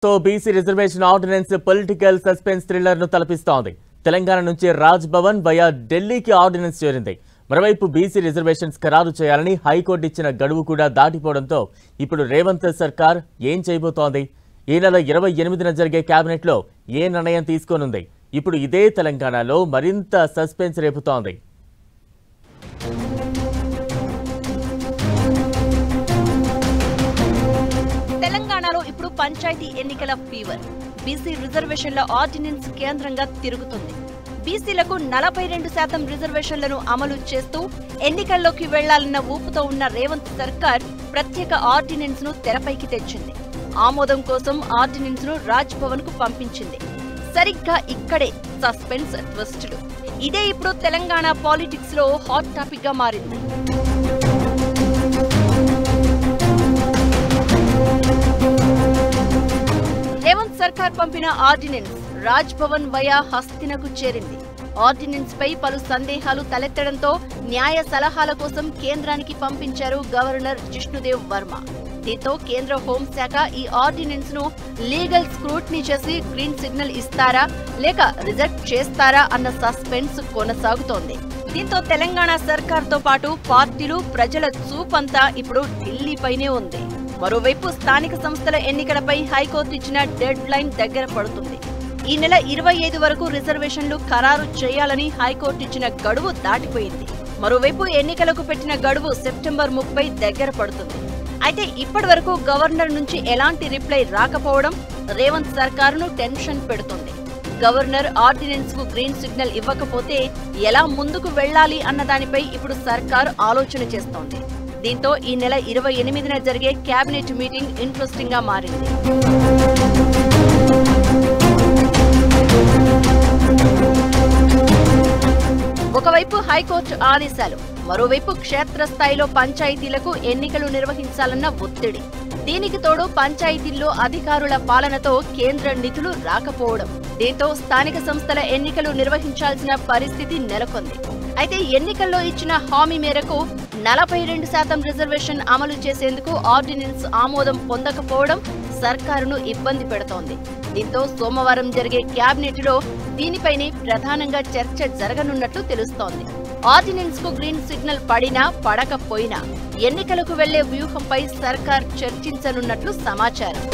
तो BC reservation ordinance political suspense thriller ను తలపిస్తోంది. తెలంగాణ నుంచి రాజ్ భవన్ వయా ఢిల్లీకి ఆర్డినెన్స్ చేరింది. మరోవైపు బీసీ రిజర్వేషన్స్ ఖరారు చేయాలని హైకోర్టు ఇచ్చిన గడువు కూడా దాటిపోవడంతో ఇప్పుడు రేవంత్ సర్కార్ ఏం చేయబోతోంది? ఈ నెల 28న జరిగే కేబినెట్ లో ఏ నిర్ణయం తీసుకోనుంది? ఇప్పుడు ఇదే తెలంగాణలో మరింత సస్పెన్స్ రేపుతోంది. తెలంగాణలో ఇప్పుడు పంచాయతీ ఎన్నికల ఫీవర్. బీసీ రిజర్వేషన్ల ఆర్డినెన్స్ కేంద్రంగా తిరుగుతుంది. బీసీలకు 42% రిజర్వేషన్లను అమలు చేస్తూ ఎన్నికల్లోకి వెళ్లాలన్న ఊపుతో ఉన్న రేవంత్ సర్కార్ ప్రత్యేక ఆర్డినెన్స్ ను తెరపైకి తెచ్చింది. ఆమోదం కోసం ఆర్డినెన్స్ ను రాజ్ భవన్ కు పంపించింది. సరిగ్గా ఇక్కడే సస్పెన్స్ ట్విస్టులు. ఇదే ఇప్పుడు తెలంగాణ పాలిటిక్స్ లో హాట్ టాపిక్ గా మారింది. రేవంత్ సర్కార్ పంపిన ఆర్డినెన్స్ రాజ్ భవన్ వయా హస్తినకు చేరింది. ఆర్డినెన్స్ పై పలు సందేహాలు తలెత్తడంతో న్యాయ సలహాల కోసం కేంద్రానికి పంపించారు గవర్నర్ జిష్ణుదేవ్ వర్మ. దీంతో కేంద్ర హోంశాఖ ఈ ఆర్డినెన్స్ ను లీగల్ స్క్రూటినీ చేసి గ్రీన్ సిగ్నల్ ఇస్తారా లేక రిజెక్ట్ చేస్తారా అన్న సస్పెన్స్ కొనసాగుతోంది. దీంతో తెలంగాణ సర్కార్తో పాటు పార్టీలు, ప్రజల చూపంతా ఇప్పుడు ఢిల్లీపైనే ఉంది. మరోవైపు స్థానిక సంస్థల ఎన్నికలపై హైకోర్టు ఇచ్చిన డెడ్ లైన్ దగ్గర పడుతుంది. ఈ నెల 25 వరకు రిజర్వేషన్లు ఖరారు చేయాలని హైకోర్టు ఇచ్చిన గడువు దాటిపోయింది. మరోవైపు ఎన్నికలకు పెట్టిన గడువు సెప్టెంబర్ 30 దగ్గర పడుతుంది. అయితే ఇప్పటి వరకు గవర్నర్ నుంచి ఎలాంటి రిప్లై రాకపోవడం రేవంత్ సర్కారును టెన్షన్ పెడుతుంది. గవర్నర్ ఆర్డినెన్స్ కు గ్రీన్ సిగ్నల్ ఇవ్వకపోతే ఎలా ముందుకు వెళ్లాలి అన్న దానిపై ఇప్పుడు సర్కార్ ఆలోచన చేస్తోంది. దీంతో ఈ నెల 28న జరిగే కేబినెట్ మీటింగ్ ఇంట్రెస్టింగ్ గా మారింది. ఒకవైపు హైకోర్టు ఆదేశాలు, మరోవైపు క్షేత్రస్థాయిలో పంచాయతీలకు ఎన్నికలు నిర్వహించాలన్న ఒత్తిడి. దీనికి తోడు పంచాయతీల్లో అధికారుల పాలనతో కేంద్ర నిధులు రాకపోవడం. దీంతో స్థానిక సంస్థల ఎన్నికలు నిర్వహించాల్సిన పరిస్థితి నెలకొంది. అయితే ఎన్నికల్లో ఇచ్చిన హామీ మేరకు 42% రిజర్వేషన్ అమలు చేసేందుకు ఆర్డినెన్స్ ఆమోదం పొందకపోవడం సర్కారును ఇబ్బంది పెడుతోంది. దీంతో సోమవారం జరిగే కేబినెట్ లో దీనిపైనే ప్రధానంగా చర్చ జరగనున్నట్లు తెలుస్తోంది. ఆర్డినెన్స్ కు గ్రీన్ సిగ్నల్ పడినా పడకపోయినా ఎన్నికలకు వెళ్లే వ్యూహంపై సర్కార్ చర్చించనున్నట్లు సమాచారం.